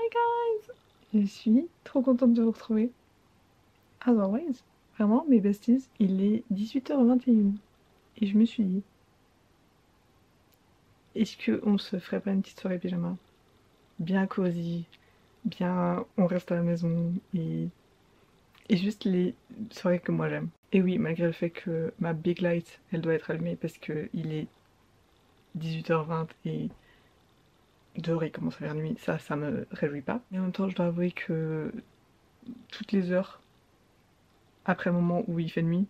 Hi guys! Je suis trop contente de vous retrouver. As always. Vraiment, mes besties, il est 18h21. Et je me suis dit, est-ce qu'on se ferait pas une petite soirée pyjama? Bien cosy, bien on reste à la maison et juste les soirées que moi j'aime. Et oui, malgré le fait que ma big light, elle doit être allumée parce que il est 18h20 et dehors il commence à faire nuit, ça me réjouit pas. Mais en même temps, je dois avouer que toutes les heures après le moment où il fait nuit,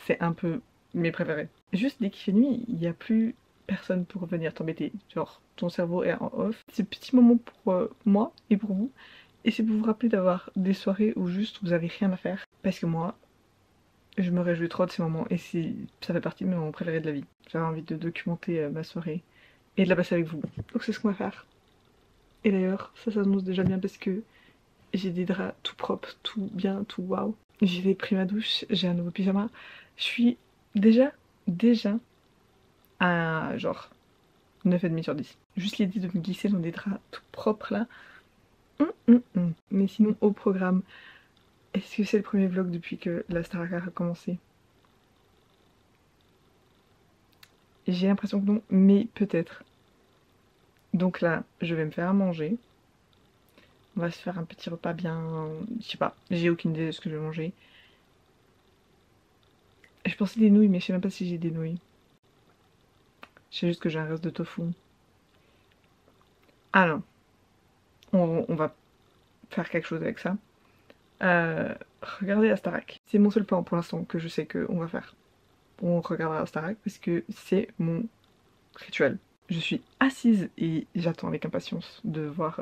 c'est un peu mes préférés. Juste dès qu'il fait nuit, il n'y a plus personne pour venir t'embêter. Genre, ton cerveau est en off. C'est petit moment pour moi et pour vous. Et c'est pour vous rappeler d'avoir des soirées où juste vous avez rien à faire. Parce que moi, je me réjouis trop de ces moments et ça fait partie de mes moments préférés de la vie. J'avais envie de documenter ma soirée et de la passer avec vous. Donc c'est ce qu'on va faire. Et d'ailleurs, ça s'annonce déjà bien parce que j'ai des draps tout propres, tout bien, tout waouh. J'ai pris ma douche, j'ai un nouveau pyjama. Je suis déjà à genre 9,5 sur 10. Juste l'idée de me glisser dans des draps tout propres là. Mais sinon, au programme, est-ce que c'est le premier vlog depuis que la Starac a commencé? J'ai l'impression que non, mais peut-être. Donc là, je vais me faire à manger. On va se faire un petit repas bien... Je sais pas, j'ai aucune idée de ce que je vais manger. Je pensais des nouilles, mais je sais même pas si j'ai des nouilles. Je sais juste que j'ai un reste de tofu. Ah non, on va faire quelque chose avec ça. Regardez la Starac. C'est mon seul plan pour l'instant que je sais qu'on va faire. On regardera la Starac parce que c'est mon rituel. Je suis assise et j'attends avec impatience de voir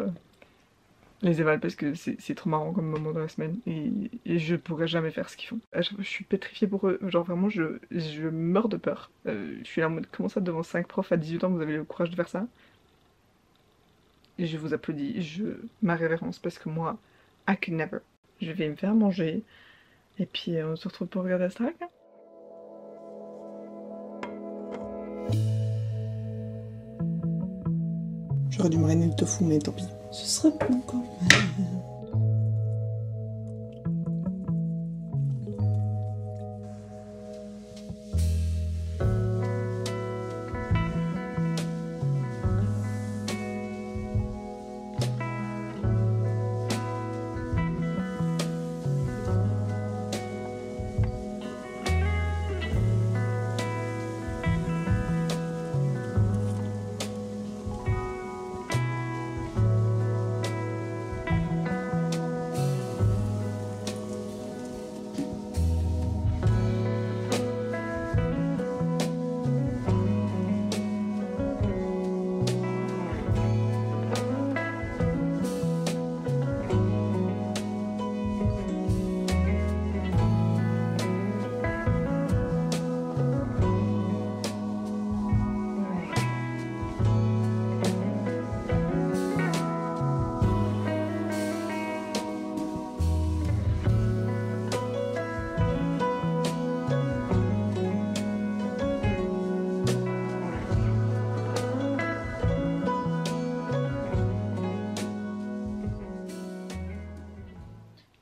les évals parce que c'est trop marrant comme moment de la semaine et je pourrais jamais faire ce qu'ils font. À chaque fois, je suis pétrifiée pour eux. Genre vraiment, je meurs de peur. Je suis là en mode, comment ça devant 5 profs à 18 ans vous avez le courage de faire ça? Et je vous applaudis, ma révérence parce que moi, I could never. Je vais me faire manger et puis on se retrouve pour regarder la Starac. J'aurais dû mariner le tofu, mais tant pis. Ce serait bon quand même.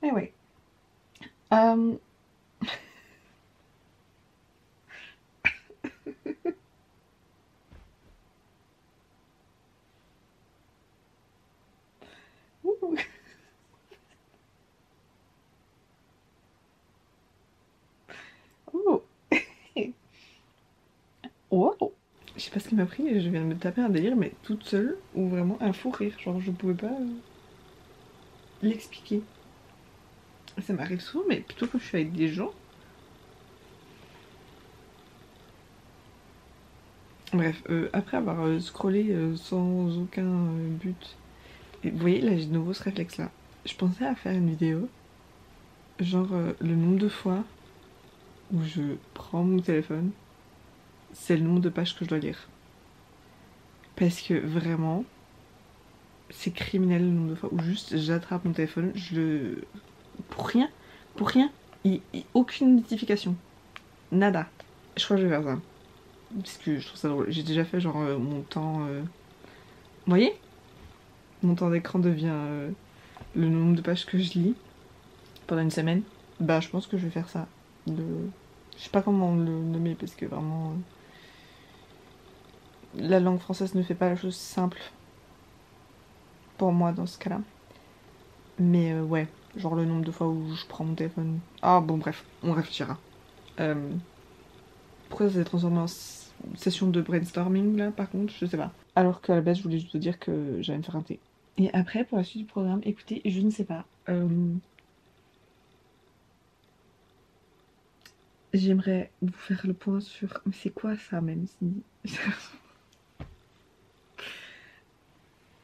Anyway. Um... Oh. Wow. Je sais pas ce qui m'a pris, je viens de me taper un délire, mais toute seule, ou vraiment un fou rire. Genre, je pouvais pas l'expliquer. Ça m'arrive souvent, mais plutôt quand je suis avec des gens. Bref, après avoir scrollé sans aucun but, et vous voyez, là j'ai de nouveau ce réflexe là. Je pensais à faire une vidéo, genre le nombre de fois où je prends mon téléphone, c'est le nombre de pages que je dois lire. Parce que vraiment, c'est criminel le nombre de fois où juste j'attrape mon téléphone, je le... Pour rien, aucune notification. Nada. Je crois que je vais faire ça. Parce que je trouve ça drôle. J'ai déjà fait genre mon temps... Vous voyez? mon temps d'écran devient le nombre de pages que je lis pendant une semaine, bah je pense que je vais faire ça. Je sais pas comment le nommer parce que vraiment la langue française ne fait pas la chose simple pour moi dans ce cas-là. Mais ouais, genre le nombre de fois où je prends mon téléphone. Ah bon bref, on réfléchira. Pourquoi ça s'est transformé en session de brainstorming là par contre, je sais pas. Alors qu'à la base je voulais juste vous dire que j'allais me faire un thé. Et après pour la suite du programme, écoutez, je ne sais pas. J'aimerais vous faire le point sur... Mais c'est quoi ça même si...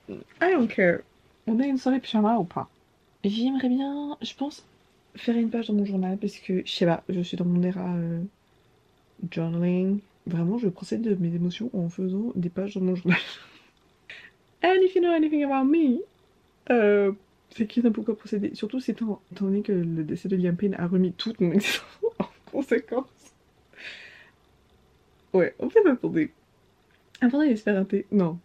I don't care. On a une soirée pyjama ou pas? J'aimerais bien, je pense, faire une page dans mon journal parce que, je sais pas, je suis dans mon era journaling. Vraiment, je procède de mes émotions en faisant des pages dans mon journal. And if you know anything about me, c'est qui n'a pourquoi procéder. Surtout étant donné que le décès de Liam Payne a remis toute mon existence en conséquence. Ouais, on fait attendez. Avant d'aller se faire un thé, non.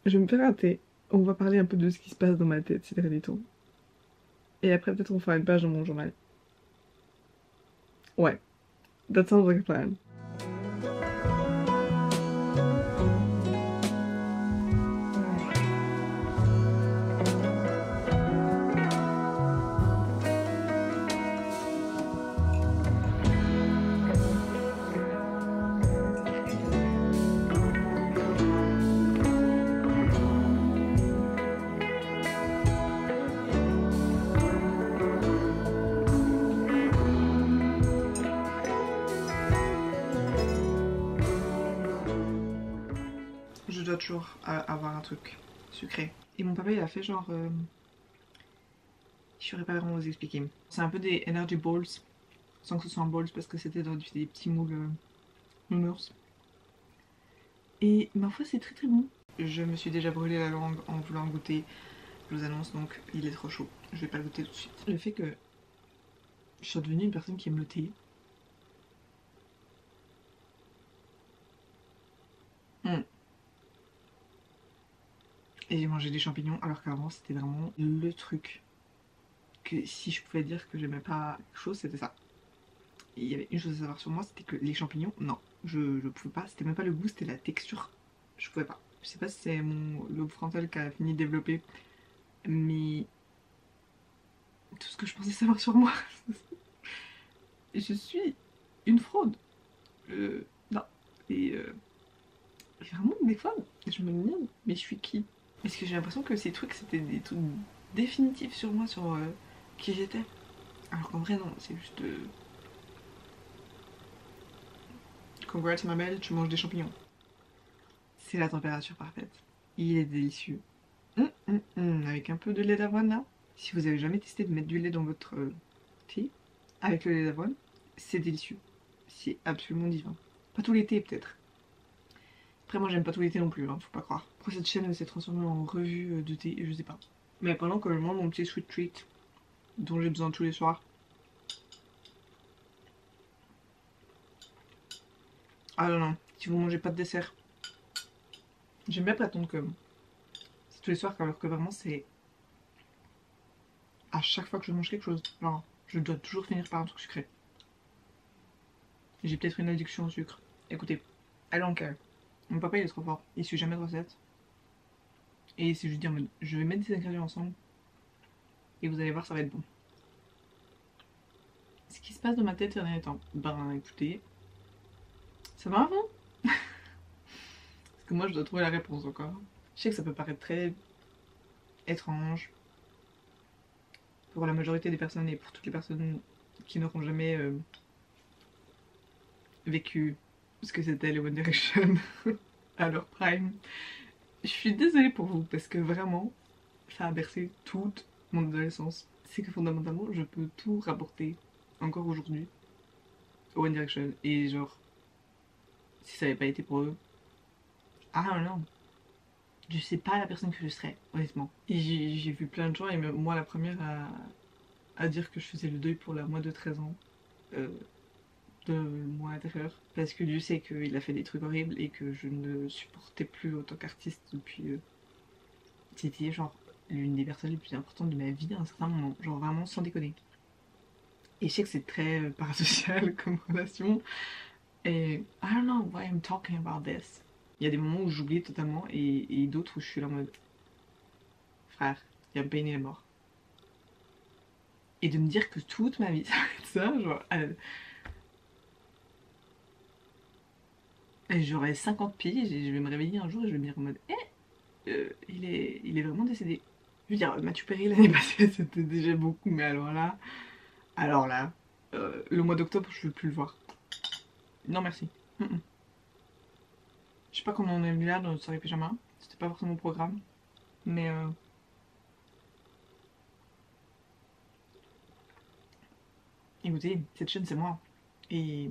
Je vais me faire un thé. On va parler un peu de ce qui se passe dans ma tête ces derniers temps. Et après, peut-être on fera une page dans mon journal. Ouais. That sounds like a plan. Je dois toujours avoir un truc sucré. Et mon papa il a fait genre... Je saurais pas vraiment vous expliquer. C'est un peu des energy balls, sans que ce soit un balls parce que c'était dans des petits moules nounours. Et ma foi c'est très très bon. Je me suis déjà brûlé la langue en voulant goûter, je vous annonce, donc il est trop chaud. Je vais pas le goûter tout de suite. Le fait que je sois devenue une personne qui aime le thé. Et j'ai mangé des champignons alors qu'avant c'était vraiment le truc que si je pouvais dire que j'aimais pas quelque chose, c'était ça. Et il y avait une chose à savoir sur moi, c'était que les champignons, non, je pouvais pas, c'était même pas le goût, c'était la texture. Je pouvais pas. Je sais pas si c'est mon lobe frontal qui a fini de développer, mais tout ce que je pensais savoir sur moi, je suis une fraude. Non. Et vraiment, des fois, je me demande, mais je suis qui? Parce que j'ai l'impression que ces trucs, c'était des trucs définitifs sur moi, sur qui j'étais. Alors qu'en vrai, non, c'est juste... Congrats ma belle, tu manges des champignons. C'est la température parfaite. Il est délicieux. Avec un peu de lait d'avoine là. Si vous avez jamais testé de mettre du lait dans votre thé, avec le lait d'avoine, c'est délicieux. C'est absolument divin. Pas tout l'été peut-être. Après moi j'aime pas tout l'été non plus, hein, faut pas croire. Après cette chaîne s'est transformée en revue de thé, je sais pas. Mais pendant que je mange mon petit sweet treat, dont j'ai besoin tous les soirs. Ah non non, si vous mangez pas de dessert. J'aime bien prétendre que c'est tous les soirs, alors que vraiment c'est à chaque fois que je mange quelque chose. Genre, je dois toujours finir par un truc sucré. J'ai peut-être une addiction au sucre. Écoutez, I don't care. Mon papa il est trop fort, il suit jamais de recettes. Et c'est juste dire, je vais mettre des ingrédients ensemble et vous allez voir, ça va être bon. Ce qui se passe dans ma tête ces derniers temps, ben écoutez, ça va avant. Parce que moi je dois trouver la réponse encore. Je sais que ça peut paraître très étrange pour la majorité des personnes et pour toutes les personnes qui n'auront jamais vécu ce que c'était les One Direction à leur prime. Je suis désolée pour vous parce que vraiment ça a bercé toute mon adolescence. C'est que fondamentalement je peux tout rapporter encore aujourd'hui au One Direction et genre si ça n'avait pas été pour eux, ah non, je sais pas la personne que je serais honnêtement. Et j'ai vu plein de gens et même moi la première à dire que je faisais le deuil pour la moi de 13 ans de moi intérieur parce que Dieu sait qu'il a fait des trucs horribles et que je ne supportais plus autant qu'artiste depuis c'était genre l'une des personnes les plus importantes de ma vie à un certain moment, genre vraiment sans déconner. Et je sais que c'est très parasocial comme relation, et I don't know why I'm talking about this. Il y a des moments où j'oublie totalement et d'autres où je suis là en mode frère, il y a pain et la mort. Et de me dire que toute ma vie ça va être ça, genre j'aurai 50 piges et je vais me réveiller un jour et je vais me dire en mode il est vraiment décédé. Je veux dire, Mathieu Perry l'année passée c'était déjà beaucoup, mais alors là, le mois d'octobre je veux plus le voir. Non merci. Mm -mm. Je sais pas comment on est venu là dans notre soirée pyjama, c'était pas forcément au programme, mais écoutez, cette chaîne c'est moi. Et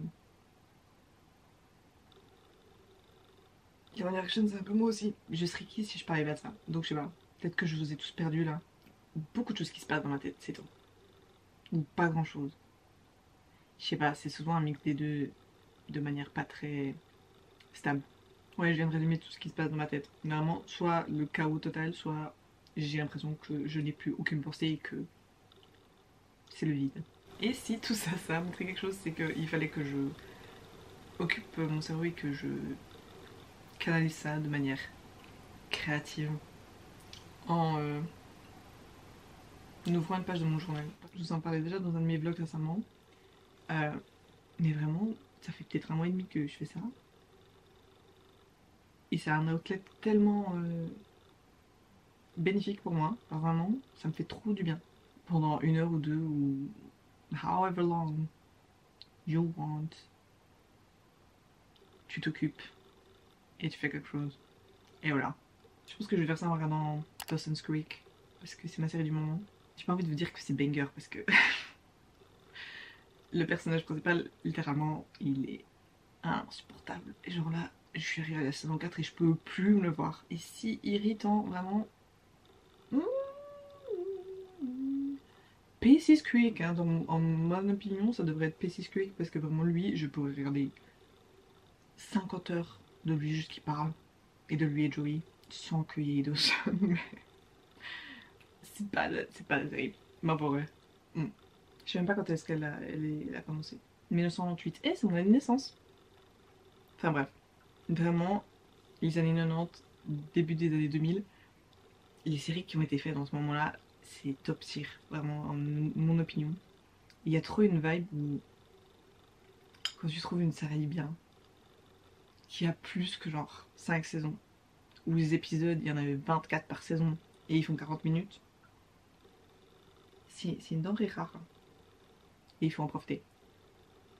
One Direction c'est un peu moi aussi. Je serais qui si je parlais pas de ça? Donc je sais pas, peut-être que je vous ai tous perdus là. Beaucoup de choses qui se passent dans ma tête, c'est tout. Ou pas grand chose. Je sais pas, c'est souvent un mix des deux de manière pas très stable. Ouais, je viens de résumer tout ce qui se passe dans ma tête. Vraiment, soit le chaos total, soit j'ai l'impression que je n'ai plus aucune pensée et que c'est le vide. Et si tout ça, ça a montré quelque chose, c'est qu'il fallait que je occupe mon cerveau et que je canalise ça de manière créative en ouvrant une page de mon journal. Je vous en parlais déjà dans un de mes vlogs récemment. Euh, mais vraiment, ça fait peut-être 1 mois et demi que je fais ça. Et c'est un outlet tellement bénéfique pour moi. Alors vraiment, ça me fait trop du bien. Pendant 1 heure ou 2 ou however long you want, tu t'occupes et tu fais quelque chose. Et voilà. Je pense que je vais faire ça en regardant Dawson's Creek parce que c'est ma série du moment. J'ai pas envie de vous dire que c'est banger parce que le personnage principal, littéralement, il est insupportable. Et genre là, je suis arrivée à la saison 4 et je peux plus me le voir. Et si irritant, vraiment. Pacey's Creek, hein, en mon opinion, ça devrait être Pacey's Creek parce que vraiment lui, je pourrais regarder 50 heures de lui juste qui parle et de lui et Joey sans qu'il y ait Dawson. Mais c'est pas terrible. Ma pauvre. Je sais même pas quand est-ce elle a commencé. 1998. Eh, c'est mon année de naissance. Enfin bref. Vraiment, les années 90, début des années 2000, les séries qui ont été faites dans ce moment-là, c'est top tier, vraiment, en mon opinion. Il y a trop une vibe où, quand tu trouves une série bien, qui a plus que genre 5 saisons, où les épisodes, il y en avait 24 par saison, et ils font 40 minutes, c'est une denrée rare. Hein. Et il faut en profiter.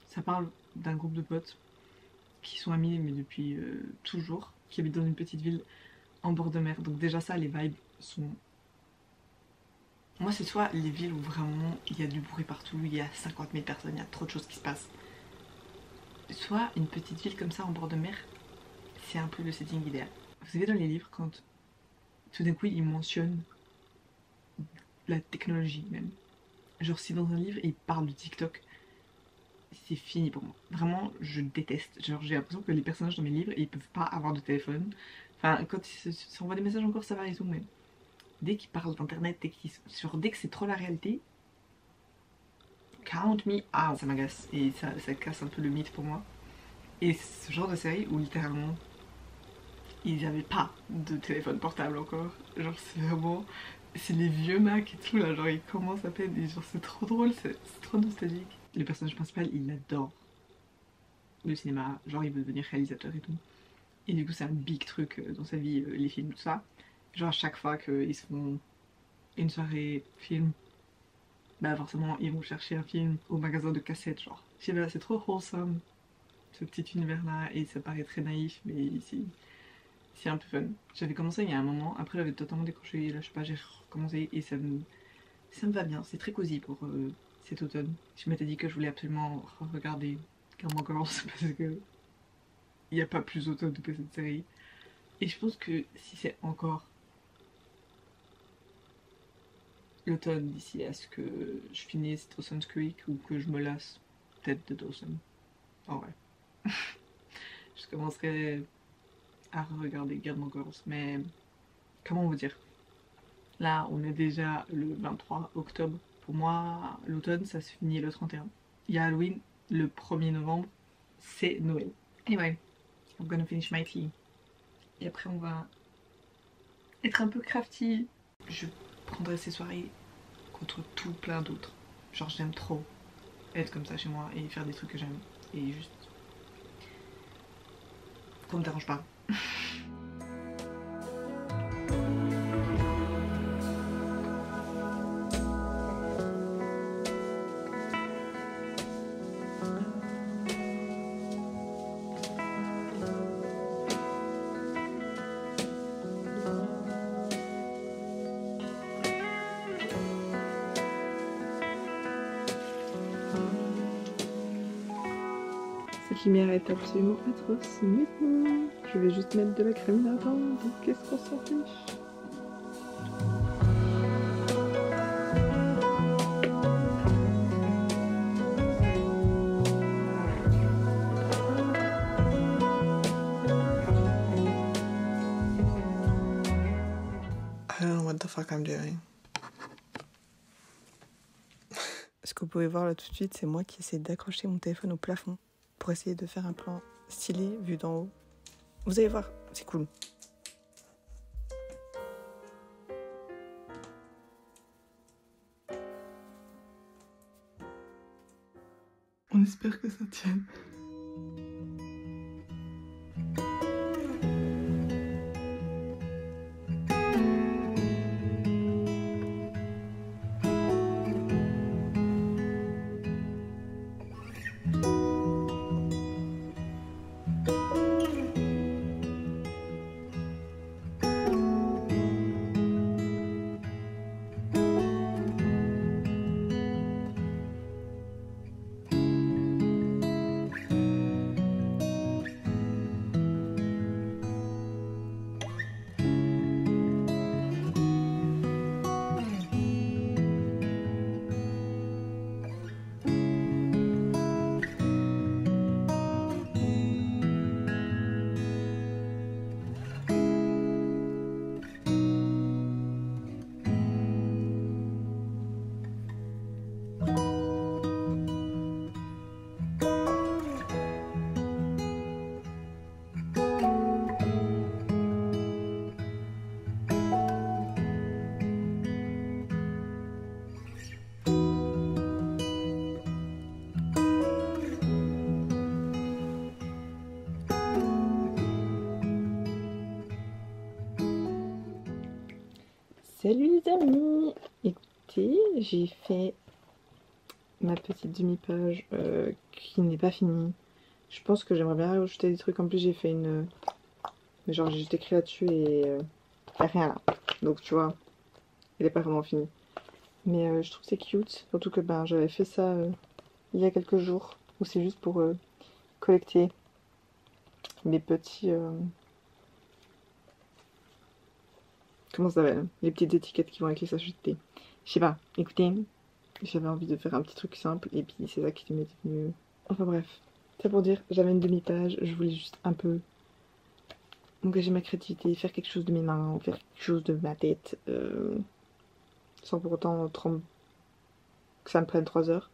Ça parle d'un groupe de potes qui sont amis, mais depuis toujours, qui habitent dans une petite ville en bord de mer. Donc déjà ça, les vibes sont... Moi, c'est soit les villes où vraiment il y a du bruit partout, il y a 50 000 personnes, il y a trop de choses qui se passent. Soit une petite ville comme ça en bord de mer, c'est un peu le setting idéal. Vous savez, dans les livres, quand tout d'un coup ils mentionnent la technologie même. Genre si dans un livre ils parlent de TikTok, c'est fini pour moi. Vraiment, je déteste. Genre j'ai l'impression que les personnages dans mes livres, ils peuvent pas avoir de téléphone. Enfin, quand ils s'envoient des messages encore, ça va et tout, mais dès qu'ils parlent d'internet, dès que c'est trop la réalité, count me out, ça m'agace. Et ça casse un peu le mythe pour moi. Et ce genre de série où littéralement ils n'avaient pas de téléphone portable encore. Genre c'est vraiment... C'est les vieux Mac et tout là, genre ils commencent à peine et genre c'est trop drôle, c'est trop nostalgique. Le personnage principal il adore le cinéma, genre il veut devenir réalisateur et tout. Et du coup c'est un big truc dans sa vie, les films, tout ça. Genre à chaque fois qu'ils se font une soirée film, bah forcément ils vont chercher un film au magasin de cassettes, genre. Je sais pas, c'est trop wholesome ce petit univers là et ça paraît très naïf mais ici c'est un peu fun. J'avais commencé il y a un moment, après j'avais totalement décroché, et là je sais pas, j'ai recommencé et ça me va bien, c'est très cosy pour cet automne. Je m'étais dit que je voulais absolument regarder Gilmore Girls parce que il n'y a pas plus automne que cette série. Et je pense que si c'est encore l'automne d'ici à ce que je finisse Dawson's Creek ou que je me lasse peut-être de Dawson. En vrai. Je commencerai à regarder Gilmore Girls, mais comment vous dire? Là, on est déjà le 23 octobre. Pour moi, l'automne, ça se finit le 31. Il y a Halloween, le 1er novembre, c'est Noël. Anyway, I'm gonna finish my tea. Et après, on va être un peu crafty. Je prendrai ces soirées contre tout plein d'autres. Genre, j'aime trop être comme ça chez moi et faire des trucs que j'aime. Et juste qu'on me dérange pas. Cette lumière est absolument atroce, mais bon, je vais juste mettre de la crème là-dedans, donc qu'est-ce qu'on s'en fiche? I don't know what the fuck I'm doing. Ce que vous pouvez voir là tout de suite, c'est moi qui essaie d'accrocher mon téléphone au plafond pour essayer de faire un plan stylé vu d'en haut. Vous allez voir, c'est cool. On espère que ça tienne. Salut les amis! Écoutez, j'ai fait ma petite demi-page qui n'est pas finie. Je pense que j'aimerais bien rajouter des trucs. En plus, j'ai fait une... Genre, j'ai juste écrit là-dessus et y a rien là. Donc, tu vois, elle n'est pas vraiment finie. Mais je trouve que c'est cute. Surtout que ben, j'avais fait ça il y a quelques jours. Où c'est juste pour collecter mes petits... comment ça s'appelle? Les petites étiquettes qui vont avec les sachets de thé. Je sais pas, écoutez, j'avais envie de faire un petit truc simple et puis c'est ça qui m'était venu. Enfin bref, c'est pour dire, j'avais une demi-page, je voulais juste un peu engager ma créativité, faire quelque chose de mes mains, faire quelque chose de ma tête, sans pour autant que ça me prenne 3 heures.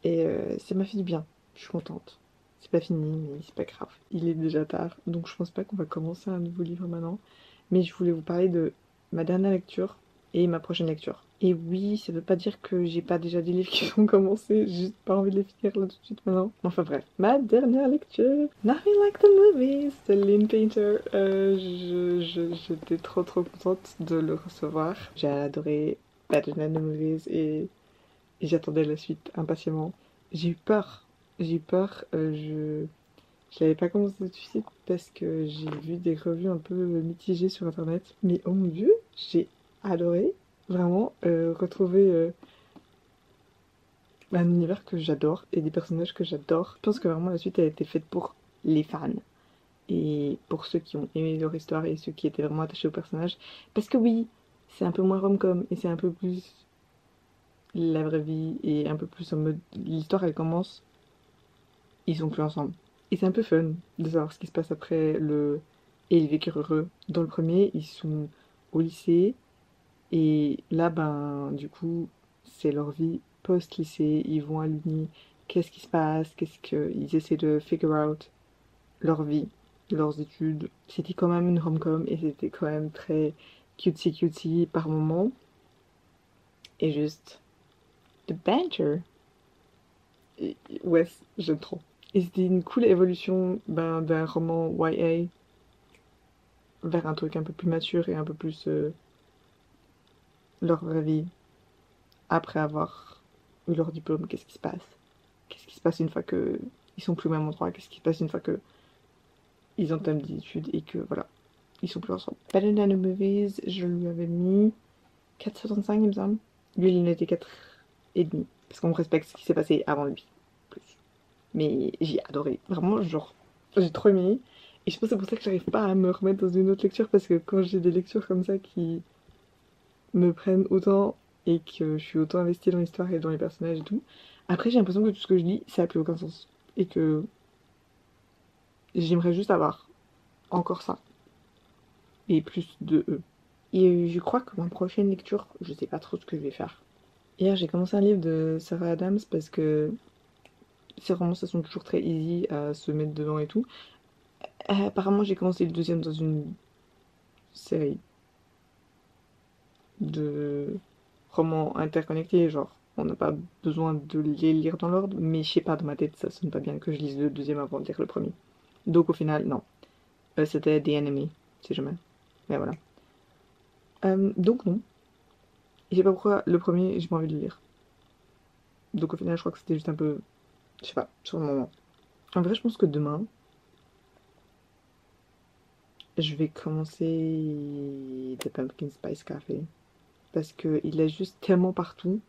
Et ça m'a fait du bien, je suis contente. C'est pas fini, mais c'est pas grave. Il est déjà tard, donc je pense pas qu'on va commencer un nouveau livre maintenant. Mais je voulais vous parler de ma dernière lecture et ma prochaine lecture. Et oui, ça veut pas dire que j'ai pas déjà des livres qui sont commencés, j'ai juste pas envie de les finir là tout de suite maintenant. Enfin bref, ma dernière lecture, Nothing Like the Movies, de Lynn Painter. J'étais trop contente de le recevoir. J'ai adoré Better Than the Movies et j'attendais la suite impatiemment. J'ai eu peur, je l'avais pas commencé tout de suite parce que j'ai vu des revues un peu mitigées sur internet. Mais oh mon dieu, j'ai adoré vraiment retrouver un univers que j'adore et des personnages que j'adore. Je pense que vraiment la suite a été faite pour les fans et pour ceux qui ont aimé leur histoire et ceux qui étaient vraiment attachés aux personnages. Parce que oui, c'est un peu moins rom-com et c'est un peu plus la vraie vie et un peu plus en mode l'histoire elle commence, ils sont plus ensemble. Et c'est un peu fun de savoir ce qui se passe après le... Et ils vécurent heureux. Dans le premier, ils sont au lycée. Et là, ben, du coup, c'est leur vie post-lycée, ils vont à l'uni, qu'est-ce qui se passe, ils essaient de figure out leur vie, leurs études. C'était quand même une rom-com et c'était quand même très cutesy cutesy par moments. Et juste, the banter. Ouais, j'aime trop. Et c'était une cool évolution d'un roman YA vers un truc un peu plus mature et un peu plus leur vraie vie après avoir eu leur diplôme. Qu'est-ce qui se passe? Qu'est-ce qui se passe une fois que ils sont plus au même endroit? Qu'est-ce qui se passe une fois que ils entament des études et que voilà, ils sont plus ensemble? Better Than the Movies, je lui avais mis 4,75 il me semble. Lui, il n'était 4,5. Parce qu'on respecte ce qui s'est passé avant lui. Plus. Mais j'ai adoré. Vraiment, genre, j'ai trop aimé. Et je pense que c'est pour ça que j'arrive pas à me remettre dans une autre lecture. Parce que quand j'ai des lectures comme ça qui me prennent autant et que je suis autant investie dans l'histoire et dans les personnages et tout, après j'ai l'impression que tout ce que je lis, ça n'a plus aucun sens. Et que j'aimerais juste avoir encore ça. Et plus de eux. Et je crois que ma prochaine lecture, je sais pas trop ce que je vais faire. Hier, j'ai commencé un livre de Sarah Adams parce que ces romans, ça sont toujours très easy à se mettre dedans et tout. Apparemment, j'ai commencé le deuxième dans une série de romans interconnectés, genre on n'a pas besoin de les lire dans l'ordre, mais je sais pas, dans ma tête, ça sonne pas bien que je lise le deuxième avant de lire le premier. Donc au final, non. C'était The Enemy, si jamais. Mais voilà. Donc non. Je sais pas pourquoi le premier, j'ai pas envie de le lire. Donc au final, je crois que c'était juste un peu, je sais pas, sur le moment. En vrai, je pense que demain, je vais commencer The Pumpkin Spice Café. Parce qu'il est juste tellement partout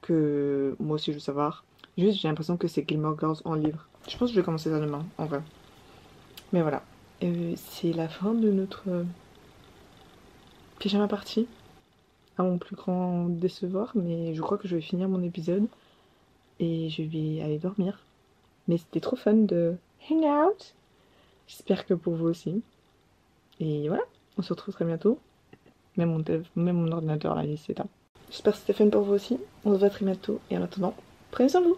que moi aussi je veux savoir. Juste, j'ai l'impression que c'est Gilmore Girls en livre. Je pense que je vais commencer ça demain, en vrai. Mais voilà. C'est la fin de notre pyjama party. À mon plus grand décevoir, mais je crois que je vais finir mon épisode. Et je vais aller dormir. Mais c'était trop fun de hang out. J'espère que pour vous aussi. Et voilà, on se retrouve très bientôt. Même mon ordinateur là, il s'éteint. J'espère que c'était fun pour vous aussi. On se voit très bientôt. Et en attendant, prenez soin de vous.